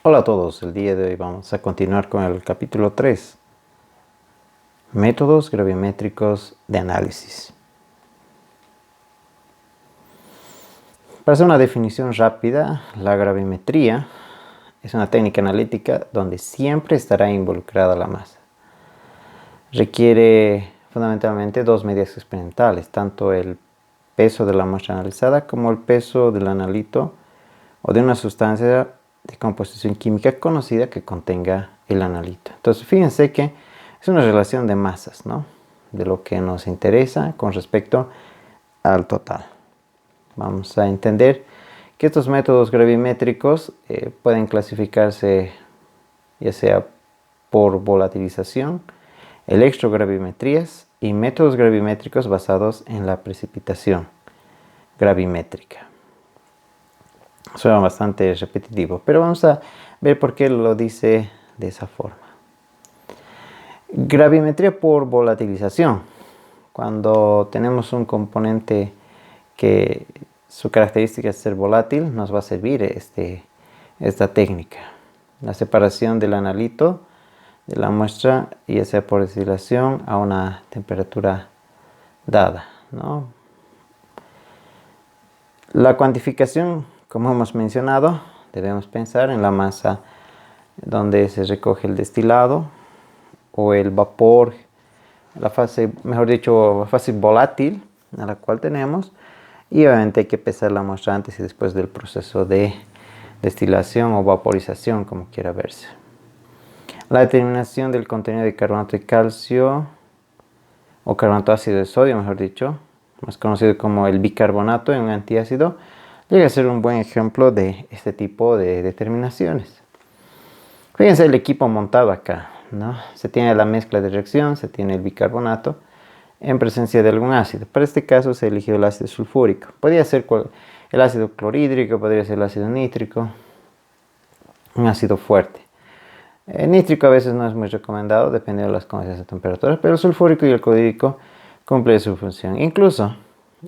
Hola a todos, el día de hoy vamos a continuar con el capítulo 3, métodos gravimétricos de análisis. Para hacer una definición rápida, la gravimetría es una técnica analítica donde siempre estará involucrada la masa. Requiere fundamentalmente dos medidas experimentales, tanto el peso de la muestra analizada como el peso del analito o de una sustancia de composición química conocida que contenga el analito. Entonces, fíjense que es una relación de masas, ¿no? De lo que nos interesa con respecto al total. Vamos a entender que estos métodos gravimétricos pueden clasificarse ya sea por volatilización, electrogravimetrías y métodos gravimétricos basados en la precipitación gravimétrica. Suena bastante repetitivo, pero vamos a ver por qué lo dice de esa forma. Gravimetría por volatilización. Cuando tenemos un componente que su característica es ser volátil, nos va a servir esta técnica. La separación del analito de la muestra, ya sea por destilación a una temperatura dada, ¿no? La cuantificación, como hemos mencionado, debemos pensar en la masa donde se recoge el destilado o el vapor, la fase, mejor dicho, la fase volátil a la cual tenemos, y obviamente hay que pesar la muestra antes y después del proceso de destilación o vaporización, como quiera verse. La determinación del contenido de carbonato de calcio o carbonato ácido de sodio, mejor dicho, más conocido como el bicarbonato en un antiácido, llega a ser un buen ejemplo de este tipo de determinaciones. Fíjense el equipo montado acá, ¿no? Se tiene la mezcla de reacción, se tiene el bicarbonato en presencia de algún ácido. Para este caso se eligió el ácido sulfúrico. Podría ser el ácido clorhídrico, podría ser el ácido nítrico, un ácido fuerte. El nítrico a veces no es muy recomendado, dependiendo de las condiciones de temperatura, pero el sulfúrico y el clorhídrico cumplen su función. Incluso,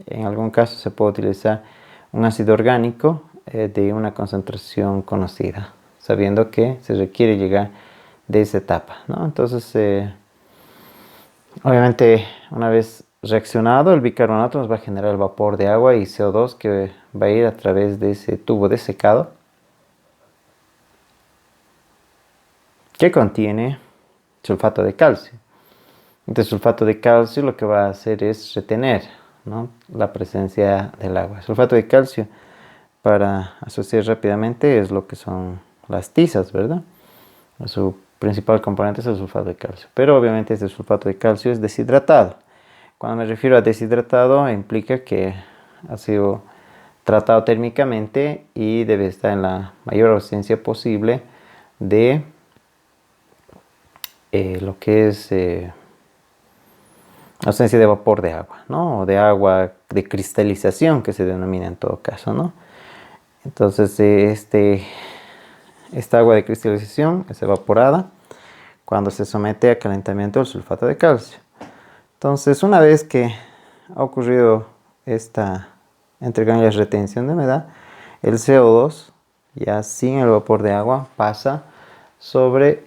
en algún caso se puede utilizar un ácido orgánico de una concentración conocida, sabiendo que se requiere llegar de esa etapa, ¿no? Entonces, obviamente, una vez reaccionado, el bicarbonato nos va a generar el vapor de agua y CO2 que va a ir a través de ese tubo de secado que contiene sulfato de calcio. Este sulfato de calcio lo que va a hacer es retener, ¿no?, la presencia del agua. El sulfato de calcio, para asociar rápidamente, es lo que son las tizas, ¿verdad? Su principal componente es el sulfato de calcio. Pero obviamente este sulfato de calcio es deshidratado. Cuando me refiero a deshidratado, implica que ha sido tratado térmicamente y debe estar en la mayor ausencia posible de lo que es ausencia de vapor de agua, ¿no? O de agua de cristalización, que se denomina en todo caso, ¿no? Entonces, esta agua de cristalización es evaporada cuando se somete a calentamiento del sulfato de calcio. Entonces, una vez que ha ocurrido esta, entre comillas, retención de humedad, el CO2, ya sin el vapor de agua, pasa sobre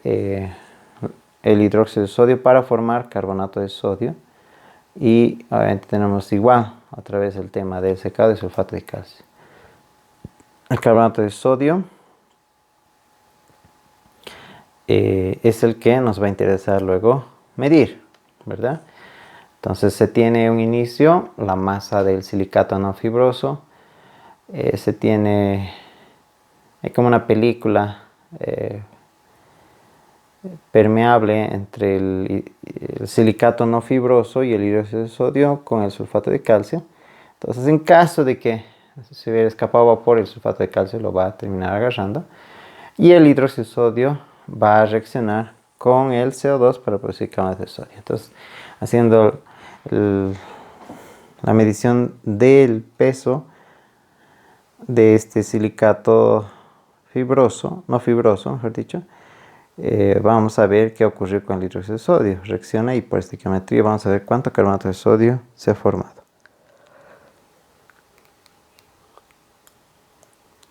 el hidróxido de sodio para formar carbonato de sodio. Y obviamente tenemos igual, otra vez el tema del secado y sulfato de calcio. El carbonato de sodio es el que nos va a interesar luego medir, ¿verdad? Entonces se tiene un inicio, la masa del silicato no fibroso, se tiene, hay como una película permeable entre el silicato no fibroso y el hidróxido de sodio con el sulfato de calcio. Entonces, en caso de que se hubiera escapado vapor, el sulfato de calcio lo va a terminar agarrando y el hidróxido de sodio va a reaccionar con el CO2 para producir carbonato de sodio. Entonces, haciendo la medición del peso de este silicato fibroso, no fibroso, mejor dicho, vamos a ver qué ocurrió con el hidróxido de sodio. Reacciona y por estequiometría vamos a ver cuánto carbonato de sodio se ha formado.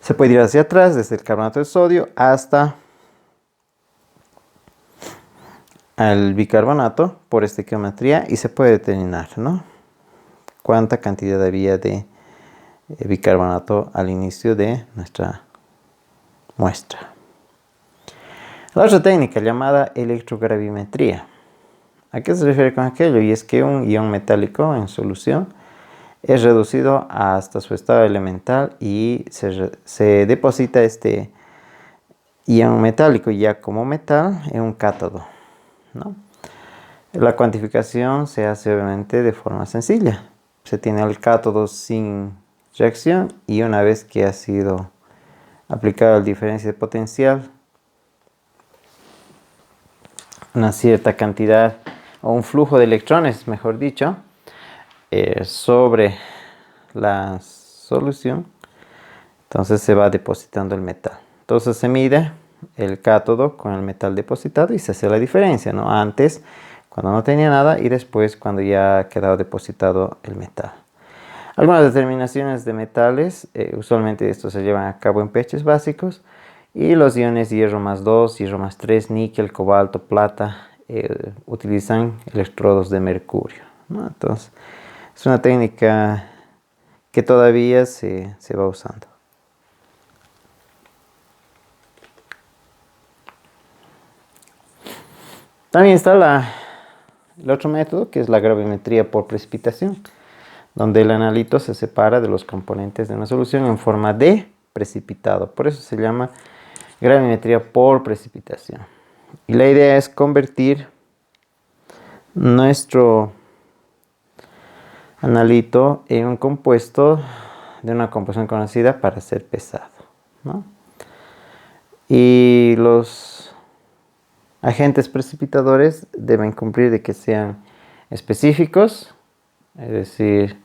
Se puede ir hacia atrás desde el carbonato de sodio hasta el bicarbonato por estequiometría y se puede determinar, ¿no?, cuánta cantidad había de bicarbonato al inicio de nuestra muestra. La otra técnica llamada electrogravimetría. ¿A qué se refiere con aquello? Y es que un ion metálico en solución es reducido hasta su estado elemental y se deposita este ion metálico ya como metal en un cátodo, ¿no? La cuantificación se hace obviamente de forma sencilla. Se tiene el cátodo sin reacción y una vez que ha sido aplicada la diferencia de potencial, una cierta cantidad o un flujo de electrones, mejor dicho, sobre la solución, entonces se va depositando el metal. Entonces se mide el cátodo con el metal depositado y se hace la diferencia, ¿no? Antes, cuando no tenía nada, y después cuando ya ha quedado depositado el metal. Algunas determinaciones de metales, usualmente estos se llevan a cabo en pHs básicos, y los iones hierro más 2, hierro más 3, níquel, cobalto, plata, utilizan electrodos de mercurio, ¿no? Entonces, es una técnica que todavía se va usando. También está el otro método, que es la gravimetría por precipitación, donde el analito se separa de los componentes de una solución en forma de precipitado. Por eso se llama gravimetría por precipitación. Y la idea es convertir nuestro analito en un compuesto de una composición conocida para ser pesado, ¿no? Y los agentes precipitadores deben cumplir de que sean específicos, es decir,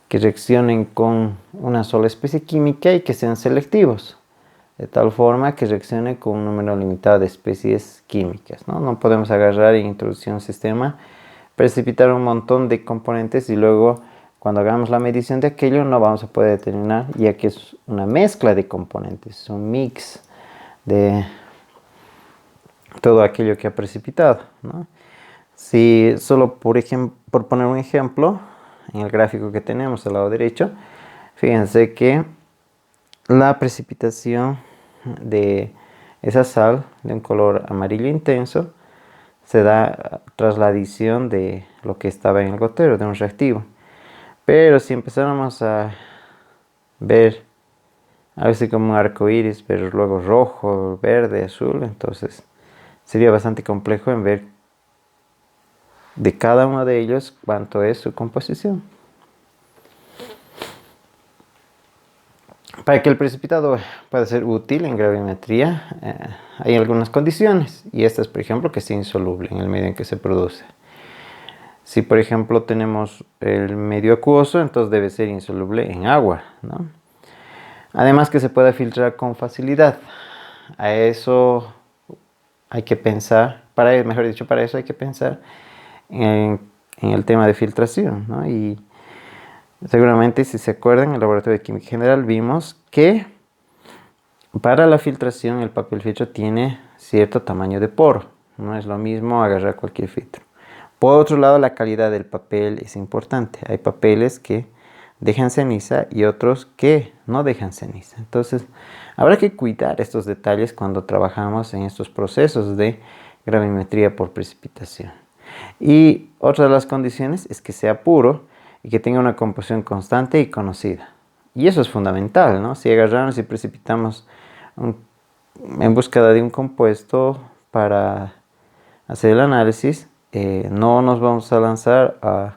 que reaccionen con una sola especie química y que sean selectivos, de tal forma que reaccione con un número limitado de especies químicas, ¿no? No podemos agarrar e introducir un sistema, precipitar un montón de componentes y luego cuando hagamos la medición de aquello no vamos a poder determinar, ya que es una mezcla de componentes, es un mix de todo aquello que ha precipitado, ¿no? Si solo por poner un ejemplo, en el gráfico que tenemos al lado derecho, fíjense que la precipitación de esa sal de un color amarillo intenso se da tras la adición de lo que estaba en el gotero de un reactivo. Pero si empezáramos a ver algo así como un arco iris, pero luego rojo, verde, azul, entonces sería bastante complejo en ver de cada uno de ellos cuánto es su composición. Para que el precipitado pueda ser útil en gravimetría, hay algunas condiciones, y esta es, por ejemplo, que sea insoluble en el medio en que se produce. Si, por ejemplo, tenemos el medio acuoso, entonces debe ser insoluble en agua, ¿no? Además, que se pueda filtrar con facilidad. A eso hay que pensar, para eso hay que pensar en el tema de filtración, ¿no? Y seguramente, si se acuerdan, en el laboratorio de química general vimos que para la filtración el papel filtro tiene cierto tamaño de poro. No es lo mismo agarrar cualquier filtro. Por otro lado, la calidad del papel es importante. Hay papeles que dejan ceniza y otros que no dejan ceniza. Entonces, habrá que cuidar estos detalles cuando trabajamos en estos procesos de gravimetría por precipitación. Y otra de las condiciones es que sea puro y que tenga una composición constante y conocida. Y eso es fundamental, ¿no? Si agarramos y precipitamos en búsqueda de un compuesto para hacer el análisis, no nos vamos a lanzar a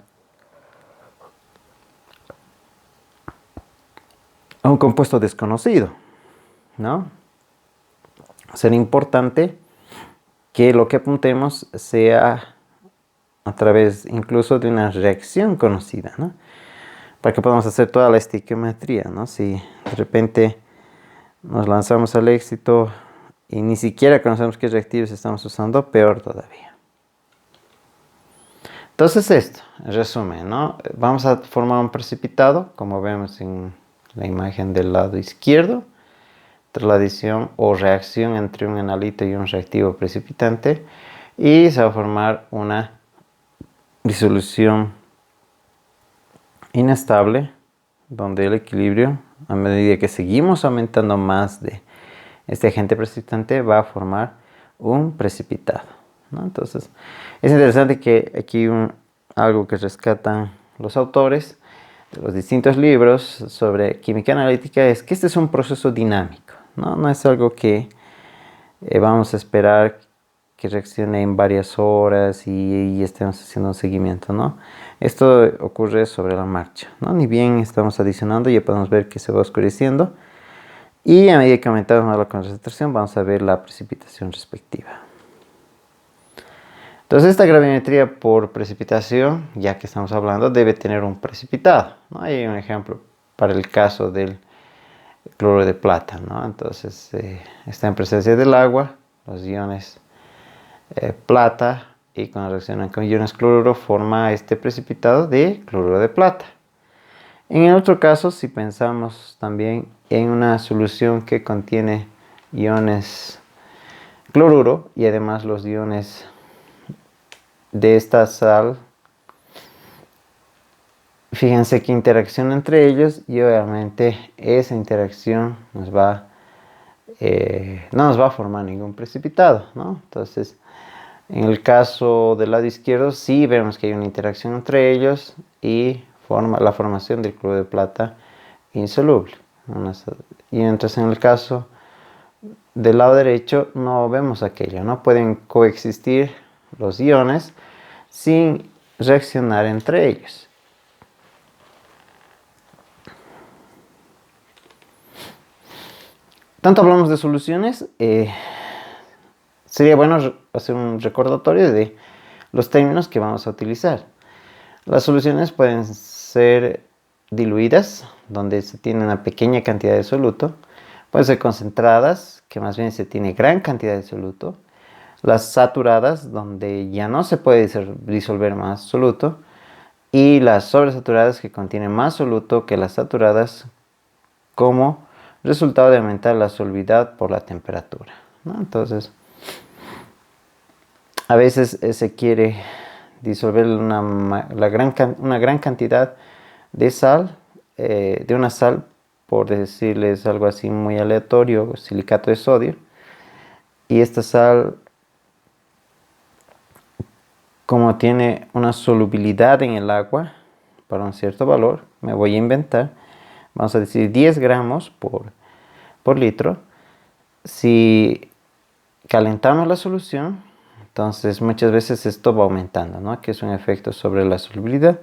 un compuesto desconocido, ¿no? Será importante que lo que apuntemos sea a través incluso de una reacción conocida, ¿no? Para que podamos hacer toda la estequiometría, ¿no? Si de repente nos lanzamos al éxito y ni siquiera conocemos qué reactivos estamos usando, peor todavía. Entonces esto, en resumen, ¿no? Vamos a formar un precipitado, como vemos en la imagen del lado izquierdo. tras la adición o reacción entre un analito y un reactivo precipitante, y se va a formar una disolución inestable, donde el equilibrio, a medida que seguimos aumentando más de este agente precipitante, va a formar un precipitado, ¿no? Entonces, es interesante que aquí algo que rescatan los autores de los distintos libros sobre química analítica es que este es un proceso dinámico, ¿no? No es algo que vamos a esperar que reaccione en varias horas y estemos haciendo un seguimiento, ¿no? Esto ocurre sobre la marcha, ¿no? Ni bien estamos adicionando, ya podemos ver que se va oscureciendo, y a medida que aumentamos la concentración vamos a ver la precipitación respectiva. Entonces esta gravimetría por precipitación, ya que estamos hablando, debe tener un precipitado, ¿no? Hay un ejemplo para el caso del cloruro de plata, ¿no? Entonces está en presencia del agua, los iones plata, y cuando reaccionan con iones cloruro forma este precipitado de cloruro de plata. En el otro caso, si pensamos también en una solución que contiene iones cloruro y además los iones de esta sal, fíjense qué interacción entre ellos, y obviamente esa interacción no nos va a formar ningún precipitado, ¿no? Entonces, en el caso del lado izquierdo sí vemos que hay una interacción entre ellos y la formación del cloruro de plata insoluble. Y entonces en el caso del lado derecho no vemos aquello, no pueden coexistir los iones sin reaccionar entre ellos. Tanto hablamos de soluciones, sería bueno hacer un recordatorio de los términos que vamos a utilizar. Las soluciones pueden ser diluidas, donde se tiene una pequeña cantidad de soluto. Pueden ser concentradas, que más bien se tiene gran cantidad de soluto. Las saturadas, donde ya no se puede disolver más soluto. Y las sobresaturadas, que contienen más soluto que las saturadas, como resultado de aumentar la solubilidad por la temperatura, ¿no? Entonces, a veces se quiere disolver una gran cantidad de sal, de una sal, por decirles algo así muy aleatorio, silicato de sodio, y esta sal, como tiene una solubilidad en el agua para un cierto valor, me voy a inventar, vamos a decir 10 gramos por litro. Si calentamos la solución, entonces muchas veces esto va aumentando, ¿no? Que es un efecto sobre la solubilidad.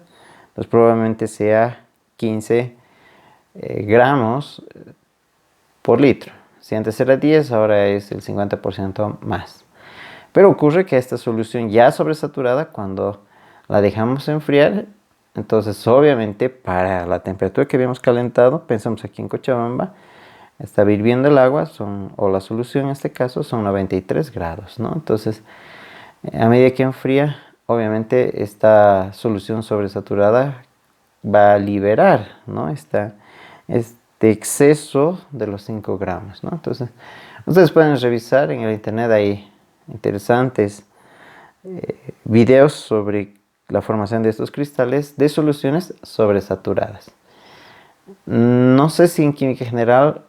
Entonces probablemente sea 15 gramos por litro. Si antes era 10, ahora es el 50% más. Pero ocurre que esta solución ya sobresaturada, cuando la dejamos enfriar, entonces obviamente para la temperatura que habíamos calentado, pensamos aquí en Cochabamba, está hirviendo el agua, o la solución en este caso, son 93 grados, ¿no? Entonces, a medida que enfría, obviamente esta solución sobresaturada va a liberar, ¿no? este exceso de los 5 gramos, ¿no? Entonces, ustedes pueden revisar en el internet, hay interesantes videos sobre la formación de estos cristales de soluciones sobresaturadas. No sé si en química general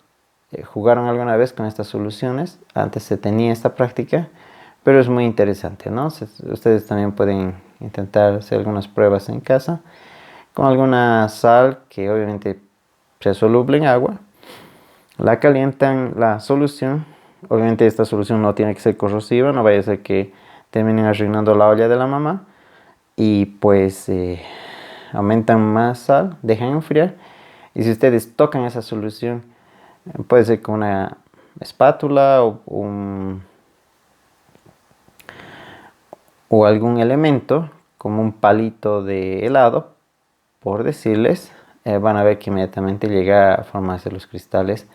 jugaron alguna vez con estas soluciones. Antes se tenía esta práctica, pero es muy interesante, ¿no? Ustedes también pueden intentar hacer algunas pruebas en casa con alguna sal que obviamente sea soluble en agua. La calientan la solución. Obviamente esta solución no tiene que ser corrosiva, no vaya a ser que terminen arruinando la olla de la mamá. Y pues aumentan más sal, dejan enfriar. Y si ustedes tocan esa solución, puede ser con una espátula o algún elemento, como un palito de helado, por decirles, van a ver que inmediatamente llega a formarse los cristales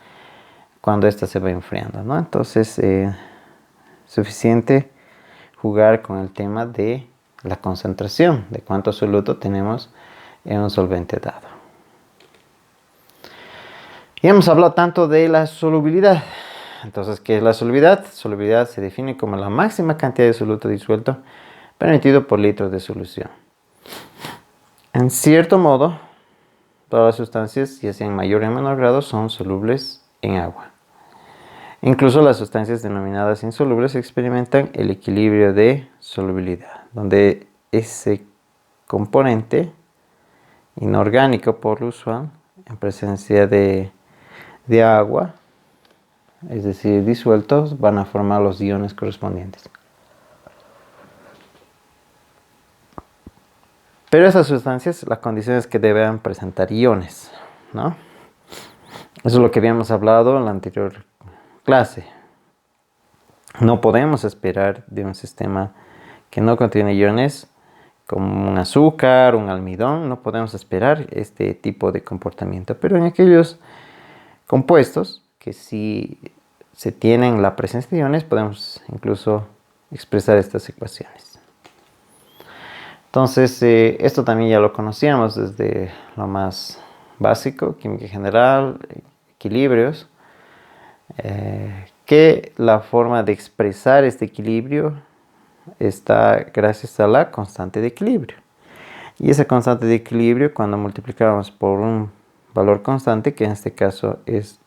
cuando ésta se va enfriando, ¿no? Entonces, suficiente jugar con el tema de la concentración, de cuánto soluto tenemos en un solvente dado. Y hemos hablado tanto de la solubilidad. Entonces, ¿qué es la solubilidad? Solubilidad se define como la máxima cantidad de soluto disuelto permitido por litro de solución. En cierto modo, todas las sustancias, ya sea en mayor o en menor grado, son solubles en agua. Incluso las sustancias denominadas insolubles experimentan el equilibrio de solubilidad, donde ese componente inorgánico, por lo usual, en presencia de agua, es decir, disueltos, van a formar los iones correspondientes. Pero esas sustancias, la condición es que deben presentar iones, ¿no? Eso es lo que habíamos hablado en la anterior clase. No podemos esperar de un sistema que no contiene iones, como un azúcar, un almidón, no podemos esperar este tipo de comportamiento. Pero en aquellos compuestos que sí se tienen la presencia de iones, podemos incluso expresar estas ecuaciones. Entonces, esto también ya lo conocíamos desde lo más básico, química general, equilibrios, que la forma de expresar este equilibrio está gracias a la constante de equilibrio. Y esa constante de equilibrio, cuando multiplicamos por un valor constante, que en este caso es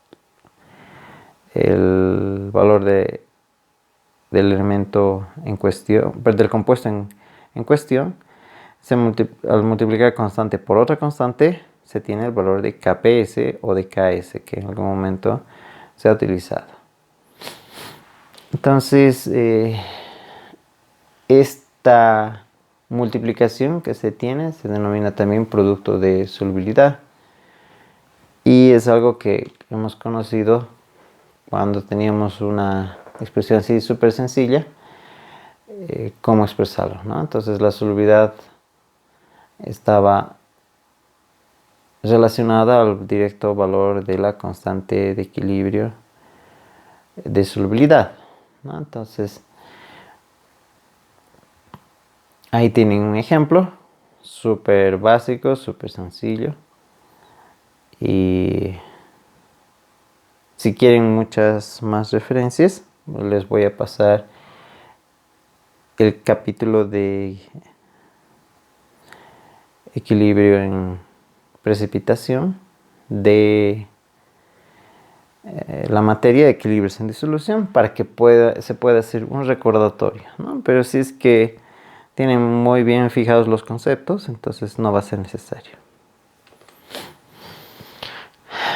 el valor del elemento en cuestión, del compuesto en cuestión, al multiplicar constante por otra constante, se tiene el valor de Kps o de Ks, que en algún momento se ha utilizado. Entonces, esta multiplicación que se tiene se denomina también producto de solubilidad. Y es algo que hemos conocido cuando teníamos una expresión así súper sencilla, cómo expresarlo, ¿no? Entonces la solubilidad estaba relacionada al directo valor de la constante de equilibrio de solubilidad, ¿no? Entonces, ahí tienen un ejemplo súper básico, súper sencillo. Y si quieren muchas más referencias, les voy a pasar el capítulo de equilibrio en precipitación de la materia de equilibrios en disolución para que se pueda hacer un recordatorio, ¿no? Pero si es que tienen muy bien fijados los conceptos, entonces no va a ser necesario.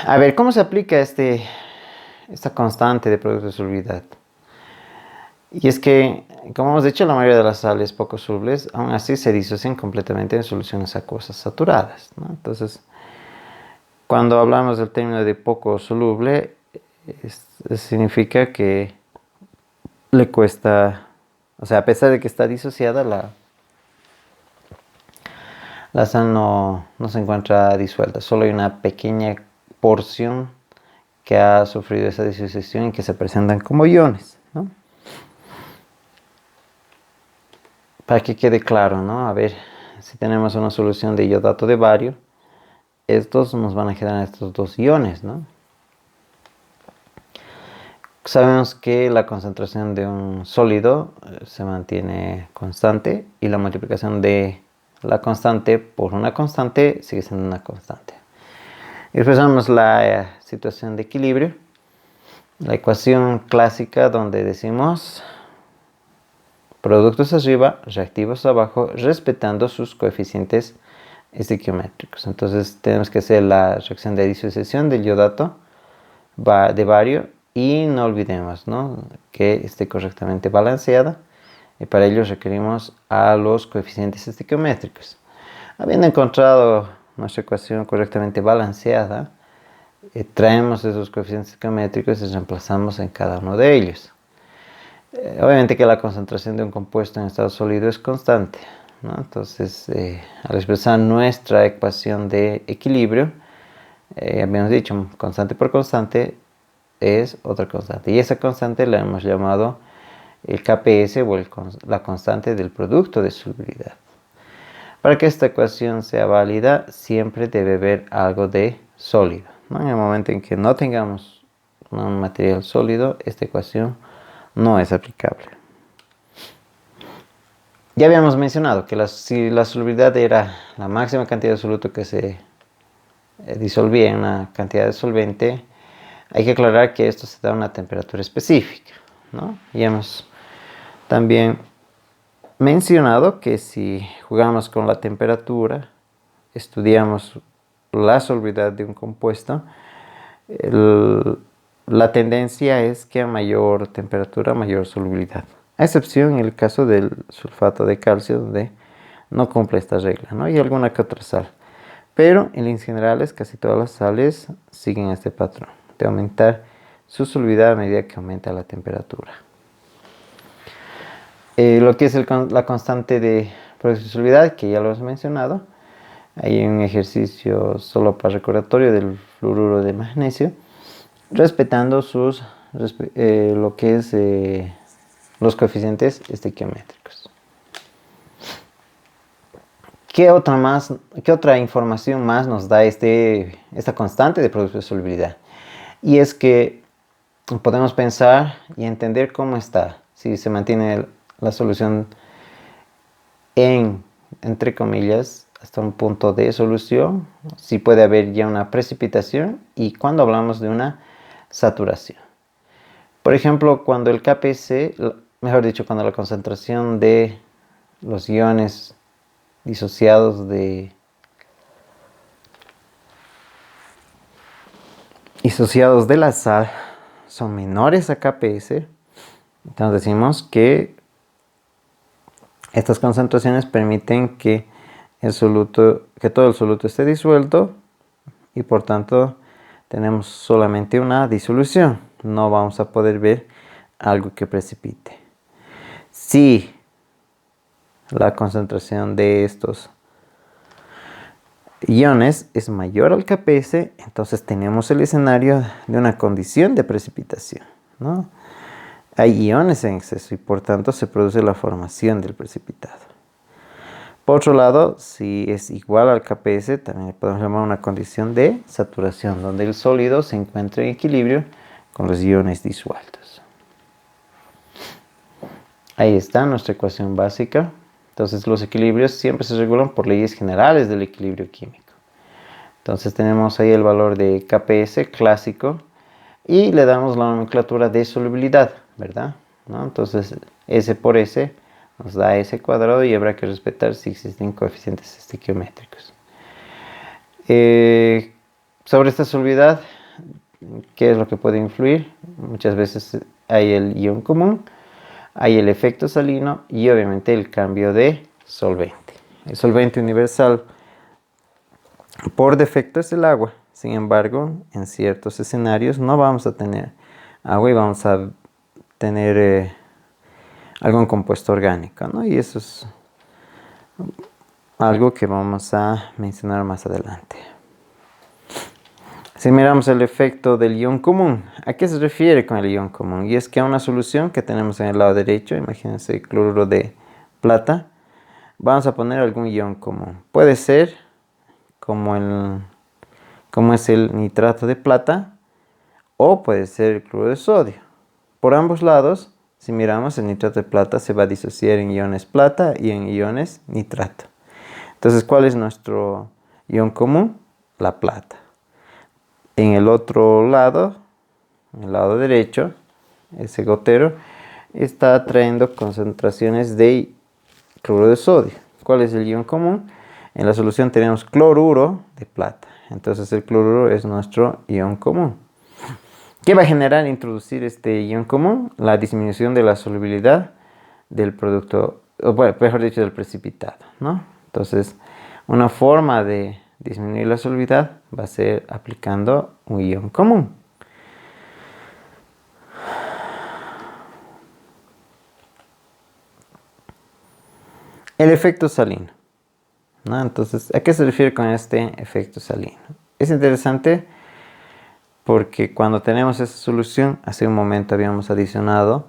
A ver, ¿cómo se aplica esta constante de producto de solubilidad? Y es que, como hemos dicho, la mayoría de las sales poco solubles aún así se disocian completamente en soluciones acuosas saturadas, ¿no? Entonces, cuando hablamos del término de poco soluble, significa que le cuesta, o sea, a pesar de que está disociada, la sal no se encuentra disuelta, solo hay una pequeña porción que ha sufrido esa disociación y que se presentan como iones, ¿no? Para que quede claro, ¿no? A ver, si tenemos una solución de iodato de bario, estos nos van a generar estos dos iones, ¿no? Sabemos que la concentración de un sólido se mantiene constante y la multiplicación de la constante por una constante sigue siendo una constante. Expresamos la situación de equilibrio, la ecuación clásica donde decimos productos arriba, reactivos abajo, respetando sus coeficientes estequiométricos. Entonces tenemos que hacer la reacción de disociación del iodato de bario y no olvidemos, ¿no?, que esté correctamente balanceada, y para ello requerimos a los coeficientes estequiométricos. Habiendo encontrado nuestra ecuación correctamente balanceada, traemos esos coeficientes estequiométricos y reemplazamos en cada uno de ellos. Obviamente que la concentración de un compuesto en estado sólido es constante, ¿no? Entonces, al expresar nuestra ecuación de equilibrio, habíamos dicho, constante por constante es otra constante. Y esa constante la hemos llamado el Kps o la constante del producto de solubilidad. Para que esta ecuación sea válida, siempre debe haber algo de sólido, ¿no? En el momento en que no tengamos un material sólido, esta ecuación no es aplicable. Ya habíamos mencionado que si la solubilidad era la máxima cantidad de soluto que se disolvía en una cantidad de solvente, hay que aclarar que esto se da a una temperatura específica, ¿no? Y hemos también mencionado que si jugamos con la temperatura, estudiamos la solubilidad de un compuesto, la tendencia es que a mayor temperatura, mayor solubilidad. A excepción en el caso del sulfato de calcio, donde no cumple esta regla, ¿no? Y alguna que otra sal. Pero en líneas generales, casi todas las sales siguen este patrón de aumentar su solubilidad a medida que aumenta la temperatura. Lo que es la constante de producción de solubilidad, que ya lo hemos mencionado. Hay un ejercicio solo para recordatorio del fluoruro de magnesio, respetando lo que es los coeficientes estequiométricos. ¿Qué otra información más nos da esta constante de producción de solubilidad? Y es que podemos pensar y entender cómo está, si se mantiene la solución entre comillas, hasta un punto de solución, si puede haber ya una precipitación y cuando hablamos de una saturación. Por ejemplo, cuando el KPC, mejor dicho, cuando la concentración de los iones disociados de la sal son menores a KPS, entonces decimos que estas concentraciones permiten que todo el soluto esté disuelto y por tanto tenemos solamente una disolución. No vamos a poder ver algo que precipite. Si la concentración de estos iones es mayor al KPS, entonces tenemos el escenario de una condición de precipitación, ¿no? Hay iones en exceso y por tanto se produce la formación del precipitado. Por otro lado, si es igual al KPS, también podemos llamar una condición de saturación, donde el sólido se encuentra en equilibrio con los iones disueltos. Ahí está nuestra ecuación básica. Entonces los equilibrios siempre se regulan por leyes generales del equilibrio químico. Entonces tenemos ahí el valor de KPS clásico y le damos la nomenclatura de solubilidad, ¿verdad? ¿No? Entonces S por S nos da S cuadrado y habrá que respetar si existen coeficientes estequiométricos. Sobre esta solubilidad, ¿qué es lo que puede influir? Muchas veces hay el ion común, hay el efecto salino y obviamente el cambio de solvente. El solvente universal por defecto es el agua. Sin embargo, en ciertos escenarios no vamos a tener agua y vamos a tener algún compuesto orgánico, ¿no? Y eso es algo que vamos a mencionar más adelante. Si miramos el efecto del ion común, ¿a qué se refiere con el ion común? Y es que a una solución que tenemos en el lado derecho, imagínense cloruro de plata, vamos a poner algún ion común. Puede ser como es el nitrato de plata o puede ser el cloruro de sodio. Por ambos lados, si miramos, el nitrato de plata se va a disociar en iones plata y en iones nitrato. Entonces, ¿cuál es nuestro ion común? La plata. En el otro lado, en el lado derecho, ese gotero está trayendo concentraciones de cloruro de sodio. ¿Cuál es el ion común? En la solución tenemos cloruro de plata. Entonces el cloruro es nuestro ion común. ¿Qué va a generar introducir este ion común? La disminución de la solubilidad del producto, o bueno, mejor dicho, del precipitado, ¿no? Entonces, una forma de disminuir la solubilidad va a ser aplicando un ion común. El efecto salino, ¿no? Entonces, ¿a qué se refiere con este efecto salino? Es interesante porque cuando tenemos esa solución, hace un momento habíamos adicionado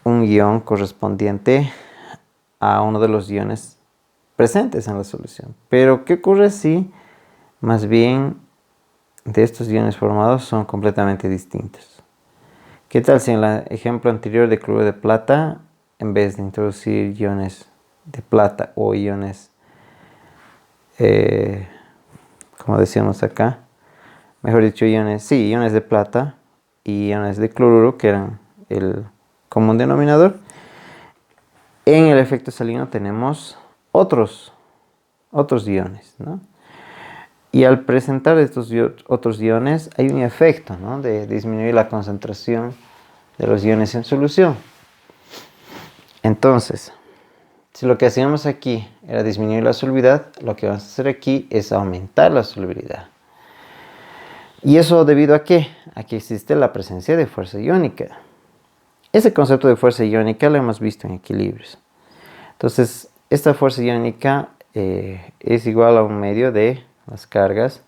un ion correspondiente a uno de los iones presentes en la solución. Pero, ¿qué ocurre si más bien de estos iones formados son completamente distintos. ¿Qué tal si en el ejemplo anterior de cloruro de plata, en vez de introducir iones de plata o iones, como decíamos acá, mejor dicho, iones de plata y iones de cloruro, que eran el común denominador, en el efecto salino tenemos otros iones, ¿no? Y al presentar estos otros iones hay un efecto, ¿no?, de disminuir la concentración de los iones en solución. Entonces, si lo que hacíamos aquí era disminuir la solubilidad, lo que vamos a hacer aquí es aumentar la solubilidad. ¿Y eso debido a qué? A que existe la presencia de fuerza iónica. Ese concepto de fuerza iónica lo hemos visto en equilibrios. Entonces, esta fuerza iónica es igual a un medio de las cargas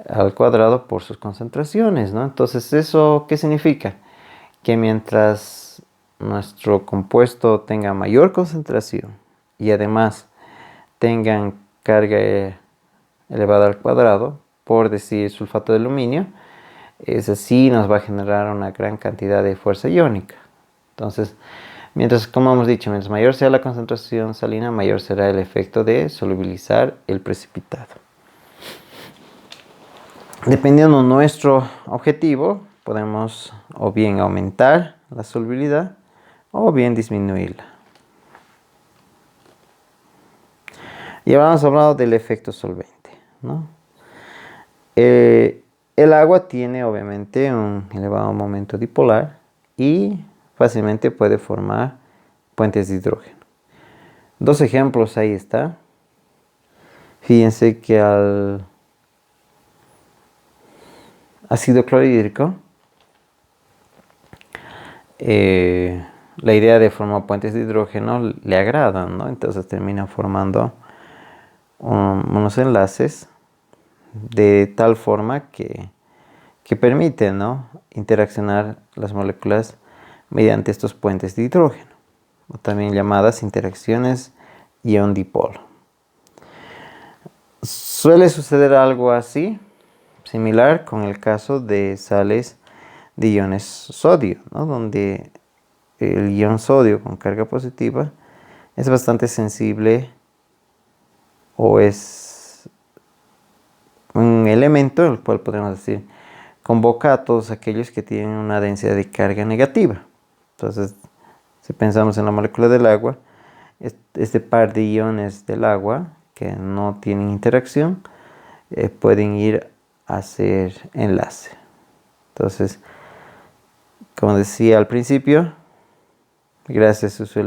al cuadrado por sus concentraciones, ¿no? Entonces, ¿eso qué significa? Que mientras nuestro compuesto tenga mayor concentración y además tengan carga elevada al cuadrado, por decir sulfato de aluminio, es así, nos va a generar una gran cantidad de fuerza iónica. Entonces, mientras, como hemos dicho, mientras mayor sea la concentración salina, mayor será el efecto de solubilizar el precipitado. Dependiendo de nuestro objetivo, podemos o bien aumentar la solubilidad o bien disminuirla. Y ahora hemos hablado del efecto solvente, ¿no? El agua tiene obviamente un elevado momento dipolar y fácilmente puede formar puentes de hidrógeno. Dos ejemplos ahí está. Fíjense que al ácido clorhídrico, la idea de formar puentes de hidrógeno le agrada, ¿no? Entonces termina formando unos enlaces de tal forma que permiten, ¿no?, interaccionar las moléculas mediante estos puentes de hidrógeno, o también llamadas interacciones ion-dipolo. Suele suceder algo así, similar con el caso de sales de iones sodio, ¿no?, donde el ion sodio con carga positiva es bastante sensible o es un elemento el cual podemos decir convoca a todos aquellos que tienen una densidad de carga negativa. Entonces, si pensamos en la molécula del agua, este par de iones del agua que no tienen interacción pueden ir a hacer enlace. Entonces, como decía al principio, gracias a su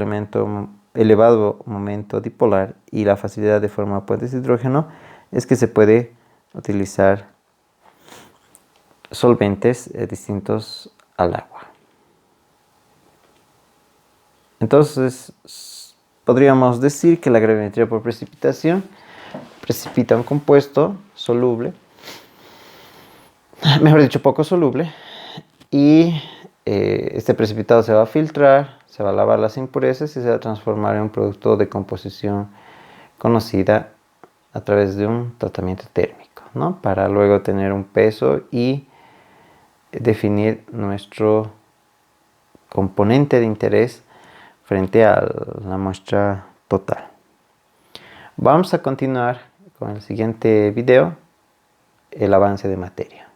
elevado momento dipolar y la facilidad de formar puentes de hidrógeno, es que se puede utilizar solventes distintos al agua. Entonces, podríamos decir que la gravimetría por precipitación precipita un compuesto soluble, mejor dicho, poco soluble, y este precipitado se va a filtrar, se va a lavar las impurezas y se va a transformar en un producto de composición conocida a través de un tratamiento térmico, ¿no?, para luego tener un peso y definir nuestro componente de interés frente a la muestra total. Vamos a continuar con el siguiente video, el avance de materia.